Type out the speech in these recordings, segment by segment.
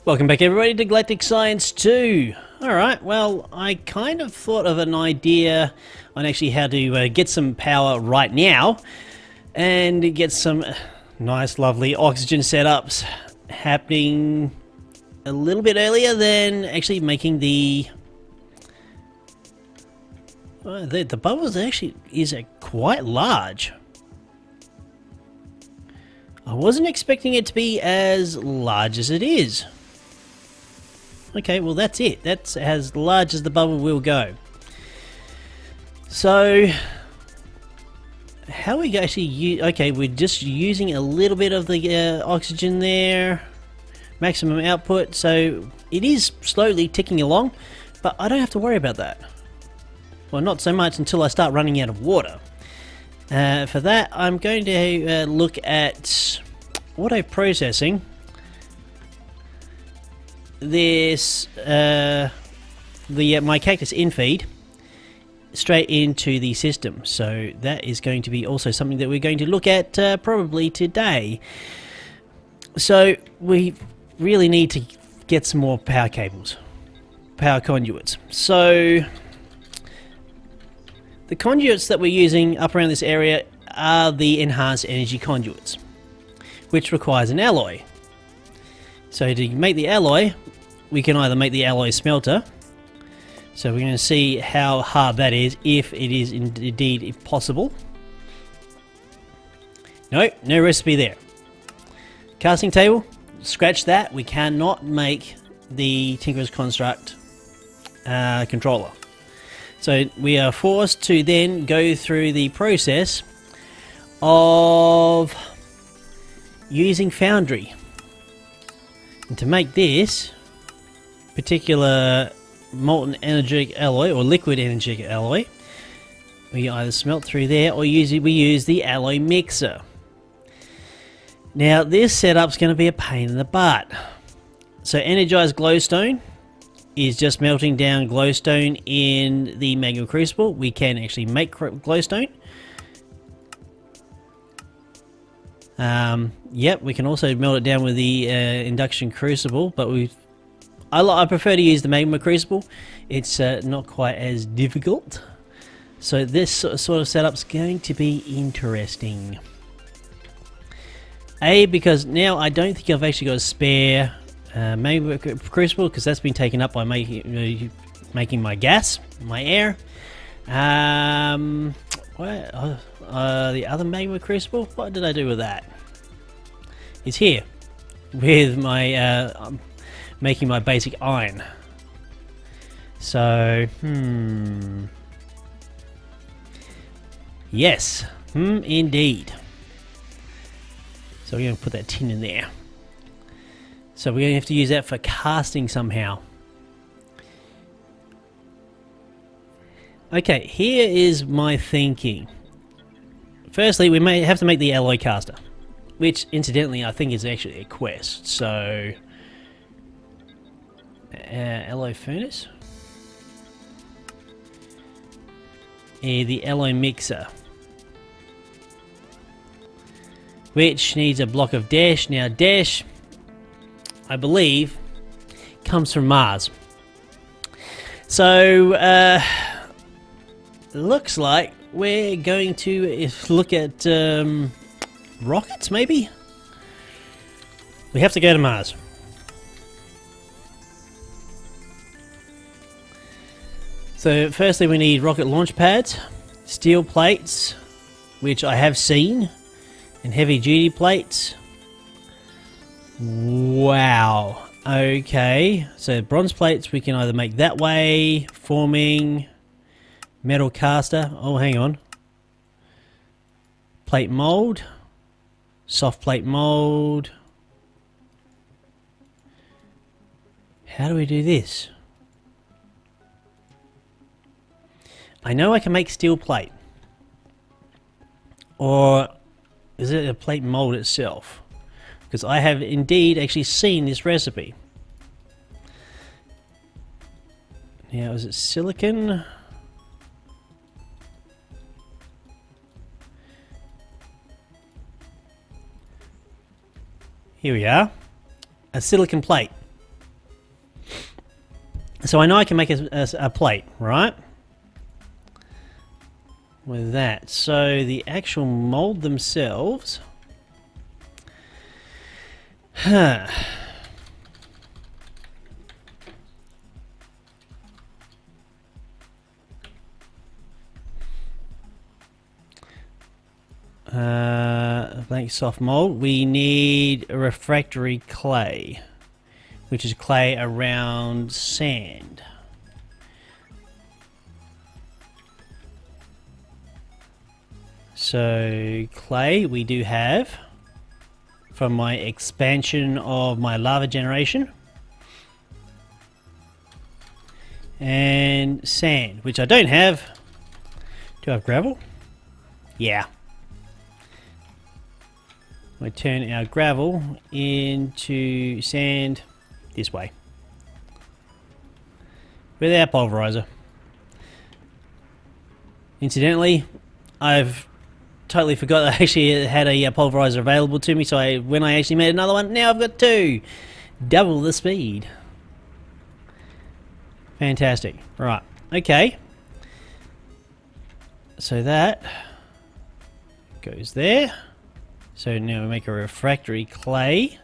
Welcome back everybody to Galactic Science 2. Alright, well, I kind of thought of an idea on actually how to get some power right now and get some nice lovely oxygen setups happening a little bit earlier than actually making the bubbles actually is quite large. I wasn't expecting it to be as large as it is. Okay, well that's it. That's as large as the bubble will go. So, how are we actually use? Okay, we're just using a little bit of the oxygen there. Maximum output, so it is slowly ticking along, but I don't have to worry about that. Well, not so much until I start running out of water. For that, I'm going to look at auto-processing this my cactus infeed straight into the system. So that is going to be also something that we're going to look at probably today. So we really need to get some more power cables, power conduits. So the conduits that we're using up around this area are the enhanced energy conduits, which requires an alloy. So to make the alloy, we can either make the alloy smelter. So we're going to see how hard that is, if it is indeed possible. No recipe there. Casting table, scratch that. We cannot make the Tinkerer's Construct controller. So we are forced to then go through the process of using Foundry. And to make this particular molten energetic alloy or liquid energetic alloy, we either smelt through there or we use the alloy mixer. Now this setup's going to be a pain in the butt. So energized glowstone is just melting down glowstone in the magma crucible. We can actually make glowstone. Yep, we can also melt it down with the induction crucible, but I prefer to use the magma crucible. It's not quite as difficult. So this sort of setup's going to be interesting. Because now I don't think I've actually got a spare magma crucible, because that's been taken up by making my gas, my air. The other magma crucible, what did I do with that? It's here with my making my basic iron. So yes, indeed. So we're going to put that tin in there. So we're going to have to use that for casting somehow. Okay, here is my thinking. Firstly, we may have to make the alloy caster, which incidentally I think is actually a quest. So alloy furnace, the alloy mixer, which needs a block of dash. Now dash, I believe, comes from Mars. So looks like we're going to look at rockets, maybe? We have to go to Mars. So firstly we need rocket launch pads, steel plates, which I have seen, and heavy duty plates. Wow. Okay, so bronze plates we can either make that way, forming, metal caster. Oh, hang on. Plate mold, soft plate mold. How do we do this? I know I can make steel plate. Or is it a plate mold itself? Because I have indeed actually seen this recipe. Now, is it silicon? Here we are. A silicon plate. So I know I can make a plate, right? With that. So the actual mold themselves... Huh. Blank soft mold. We need a refractory clay, which is clay around sand. So clay we do have from my expansion of my lava generation, and sand, which I don't have. Do I have gravel? Yeah. We turn our gravel into sand this way with our pulverizer. Incidentally, I've totally forgot I actually had a pulverizer available to me, so when I actually made another one, now I've got two. Double the speed. Fantastic. Right, okay. So that goes there. So now we make a refractory clay.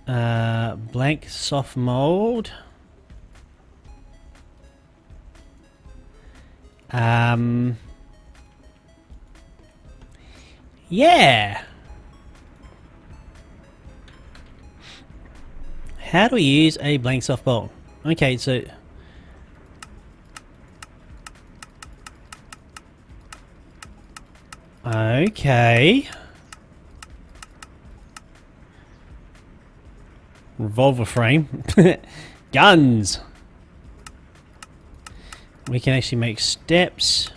Blank soft mold. Yeah. How do we use a blank soft mold? Okay, so... Okay. Revolver frame. Guns. We can actually make steps.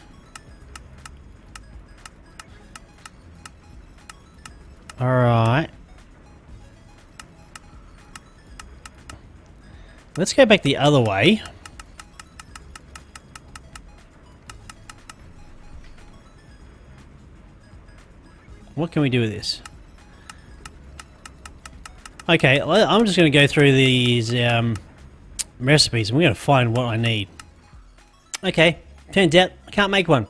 Alright. Let's go back the other way. What can we do with this? Okay, I'm just going to go through these recipes and we're going to find what I need. Okay, turns out I can't make one.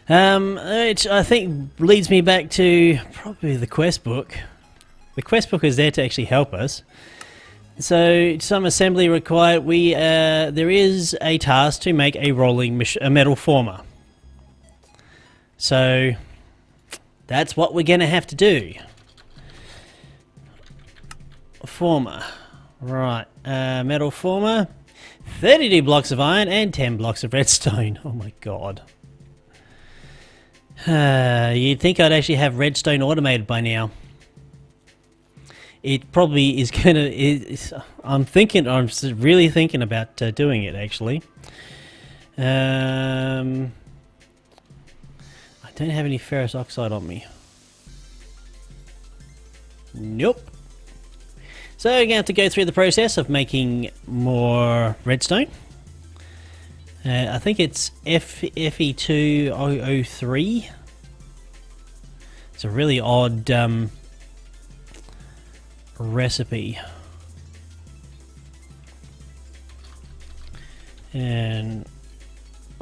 Which I think leads me back to probably the quest book. The quest book is there to actually help us. So, some assembly required. There is a task to make a rolling metal former. So, that's what we're going to have to do. Former. Right, metal former. 32 blocks of iron and 10 blocks of redstone. Oh my god. You'd think I'd actually have redstone automated by now. It probably is gonna... I'm really thinking about doing it, actually. I don't have any ferrous oxide on me. Nope. So we're going to have to go through the process of making more redstone. I think it's Fe2003. It's a really odd recipe. And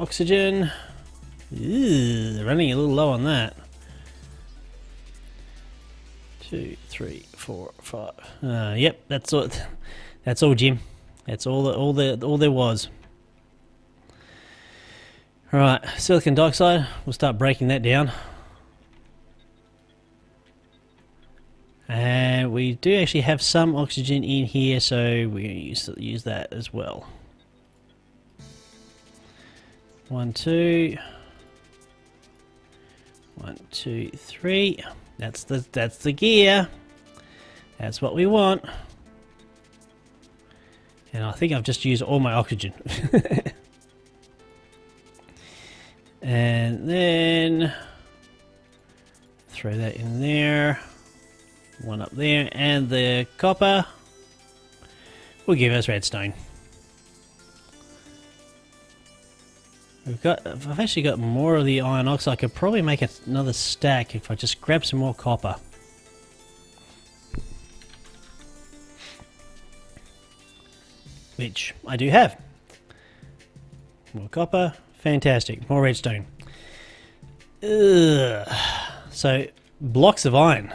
oxygen. Ew, running a little low on that. 2, 3, 4, 5. Yep, that's all. That's all, Jim. That's all there was. All right, silicon dioxide. We'll start breaking that down. And we do actually have some oxygen in here, so we're going to use that as well. 1, 2. 1, 2, 3. That's the gear. That's what we want. And I think I've just used all my oxygen. And then throw that in there. One up there, and the copper will give us redstone. I've actually got more of the iron oxide. I could probably make another stack if I just grab some more copper. which I do have. More copper, fantastic. More redstone. Ugh. So, blocks of iron.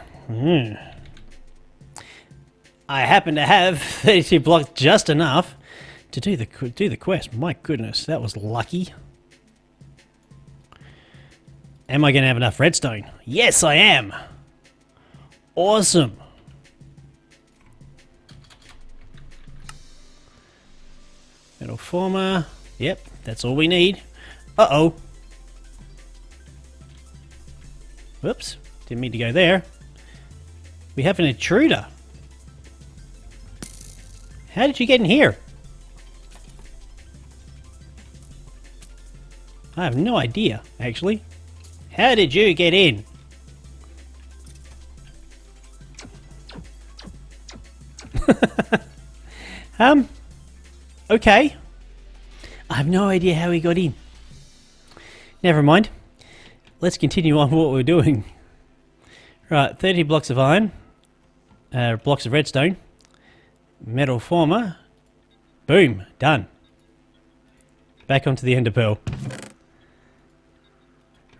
I happen to have 32 blocks, just enough to do the quest. My goodness, that was lucky. Am I going to have enough redstone? Yes, I am. Awesome. Metal former. Yep, that's all we need. Uh-oh. Whoops, didn't mean to go there. We have an intruder. How did you get in here? I have no idea, actually. How did you get in? Okay. I have no idea how he got in. Never mind. Let's continue on what we're doing. Right, 30 blocks of iron. Blocks of redstone. Metal former. Boom, done. Back onto the ender pearl.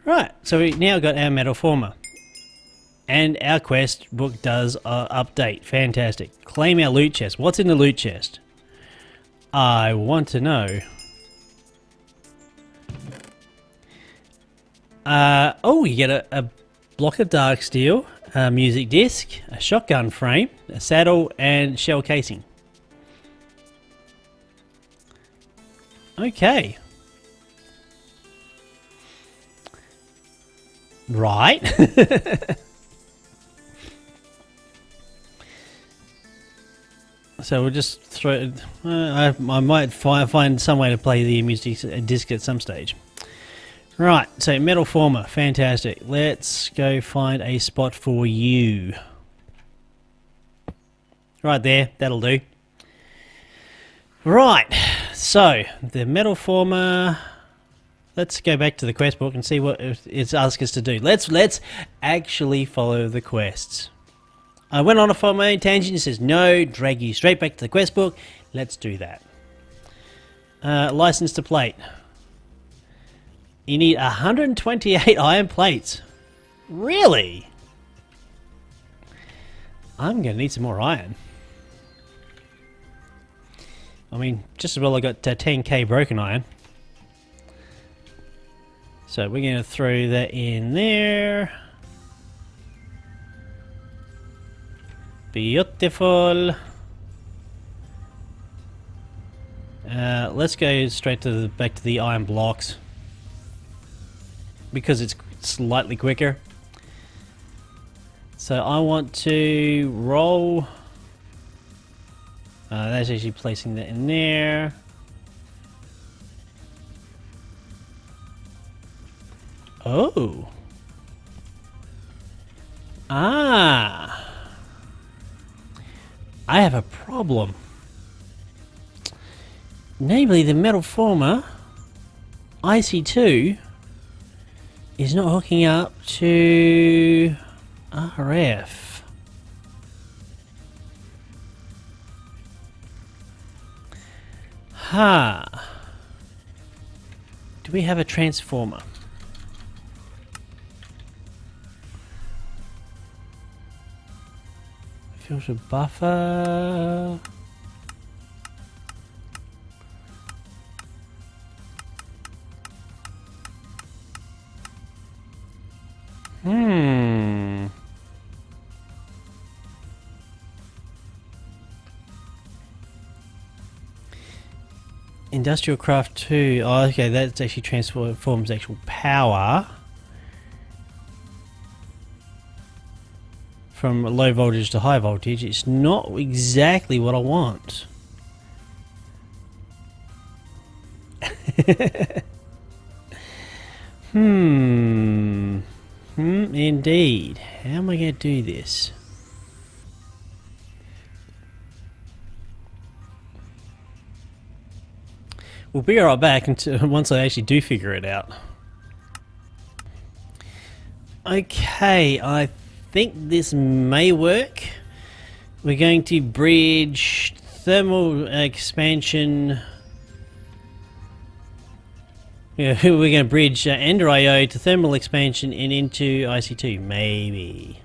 Right, so we now got our metal former. And our quest book does update. Fantastic. Claim our loot chest. What's in the loot chest? I want to know. You get a block of dark steel, a music disc, a shotgun frame, a saddle, and shell casing. Okay. Right. So we'll just throw. I might find some way to play the music disc at some stage. Right, so metal former, fantastic. Let's go find a spot for you. Right there, that'll do. Right, so the metal former. Let's go back to the quest book and see what it's asked us to do. Let's actually follow the quests. I went on a my own tangent. It says no, drag you straight back to the quest book. Let's do that. License to plate. You need 128 iron plates. Really? I'm going to need some more iron. I mean, just as well I got 10k broken iron. So we're going to throw that in there. Beautiful. Let's go straight to back to the iron blocks because it's slightly quicker. So I want to roll. That's actually placing that in there. Oh. Ah. I have a problem. Namely, the metal former IC2 is not hooking up to RF. Ha. Do we have a transformer? Filter buffer. Industrial craft 2. Oh, okay, that actually transforms actual power from low voltage to high voltage. It's not exactly what I want. Indeed. How am I going to do this? We'll be right back until once I actually do figure it out. Okay, I think this may work. We're going to bridge thermal expansion. Yeah, we're going to bridge Ender IO to thermal expansion and into IC2. Maybe.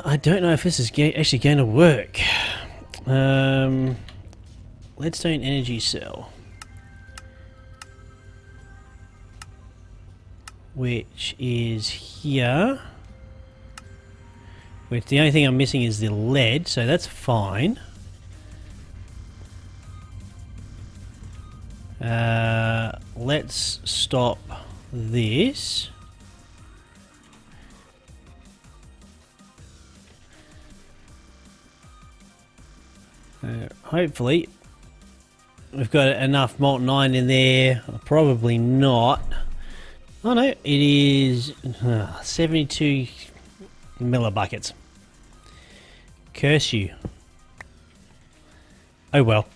I don't know if this is actually going to work. Leadstone energy cell, which is here. Which the only thing I'm missing is the lead, so that's fine. Let's stop this. Hopefully we've got enough molten iron in there. Probably not. Oh no, it is 72 millibuckets. Curse you. Oh well.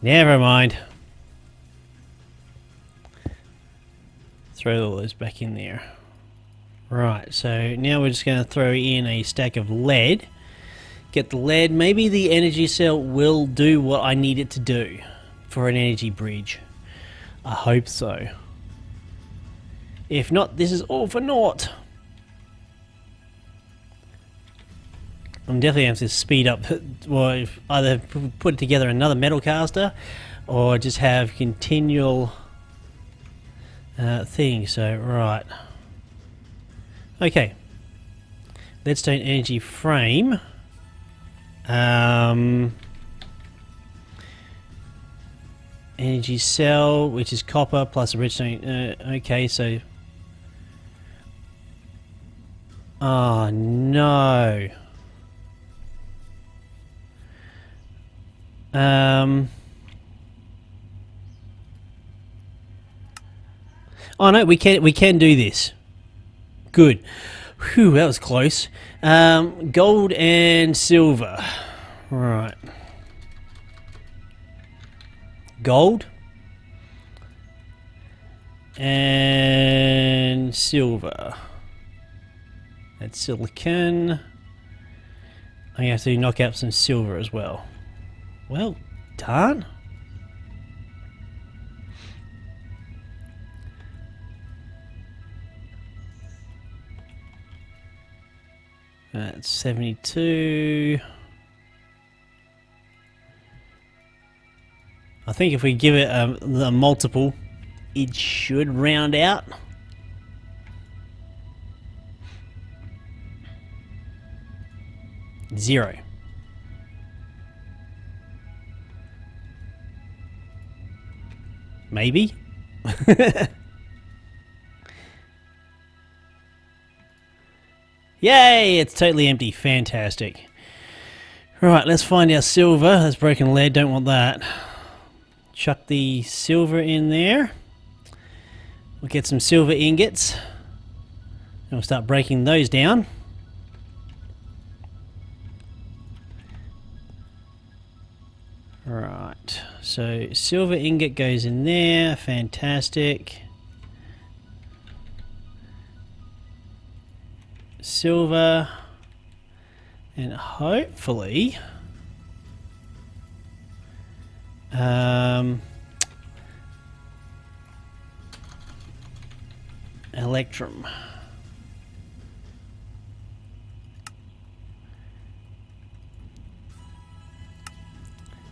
Never mind. Throw all those back in there. Right, so now we're just going to throw in a stack of lead. Get the lead. Maybe the energy cell will do what I need it to do for an energy bridge. I hope so. If not, this is all for naught. I'm definitely going to have to speed up, or either put together another metal caster, or just have continual things. So, right. Okay. Leadstone energy frame. Energy cell, which is copper plus a redstone. Okay, so. Oh no. Oh no, we can do this. Good. Whew, that was close. Gold and silver. Right. Gold and silver. That's silicon. I have to knock out some silver as well. Well done. That's 72. I think if we give it a multiple, it should round out. Zero. Maybe? Yay! It's totally empty. Fantastic. Right, let's find our silver. That's broken lead. Don't want that. Chuck the silver in there. We'll get some silver ingots. And we'll start breaking those down. Right, so silver ingot goes in there. Fantastic. Silver. And hopefully... electrum.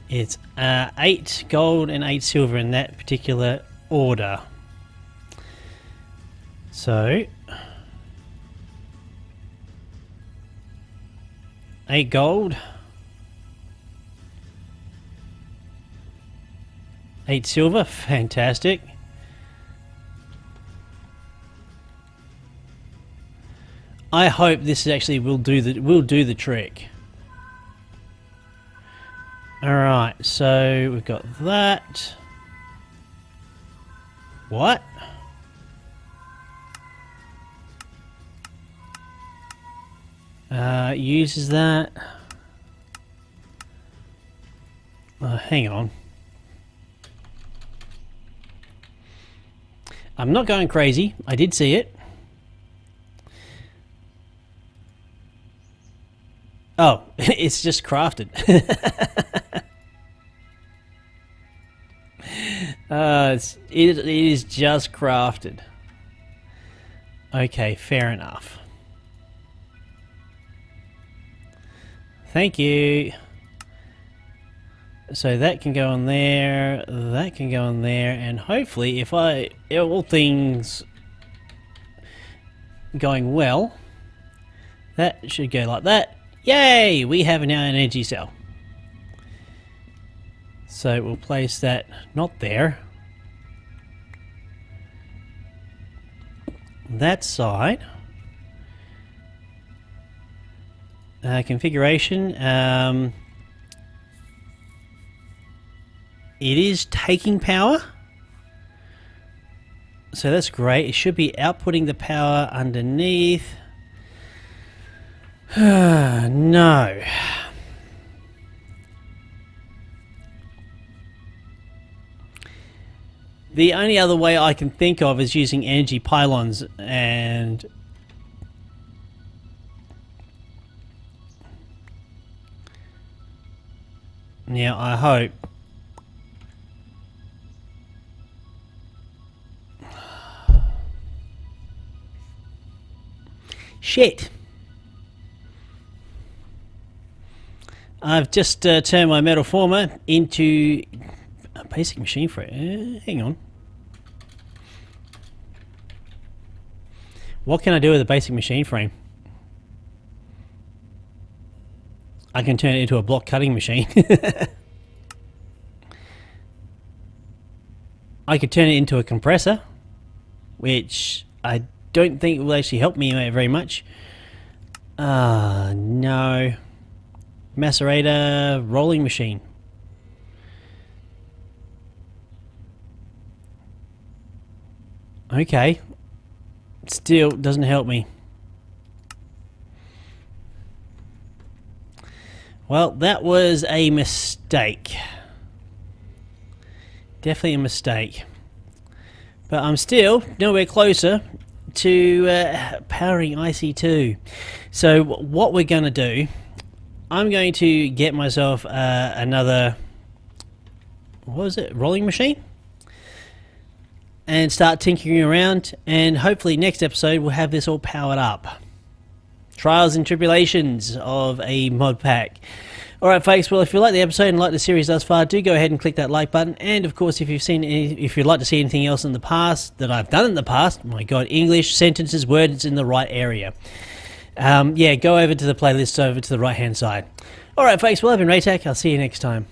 It's 8 gold and 8 silver in that particular order. So 8 gold, 8 silver, fantastic. I hope this actually will do the trick. Alright, so we've got that. What? Uses that. Hang on. I'm not going crazy. I did see it. Oh, it's just crafted. It is just crafted. Okay, fair enough. Thank you. So that can go on there, that can go on there, and hopefully if all things going well, that should go like that. Yay! We have now an energy cell. So we'll place that not there. That side. Configuration. It is taking power. So that's great. It should be outputting the power underneath. No. The only other way I can think of is using energy pylons, and now I hope shit. I've just turned my metal former into a basic machine frame. Hang on. What can I do with a basic machine frame? I can turn it into a block cutting machine. I could turn it into a compressor, which I don't think will actually help me very much. No. Macerator rolling machine. Okay. Still doesn't help me. Well, that was a mistake. Definitely a mistake. But I'm still nowhere closer to powering IC2. So what we're going to do, I'm going to get myself another, what was it, rolling machine? And start tinkering around, and hopefully next episode we'll have this all powered up. Trials and tribulations of a mod pack. Alright folks, well if you like the episode and like the series thus far, do go ahead and click that like button, and of course if you'd like to see anything else in the past that I've done in the past, my god, English, sentences, words in the right area. Yeah, go over to the playlist over to the right hand side. Alright folks, well I've been Raetac, I'll see you next time.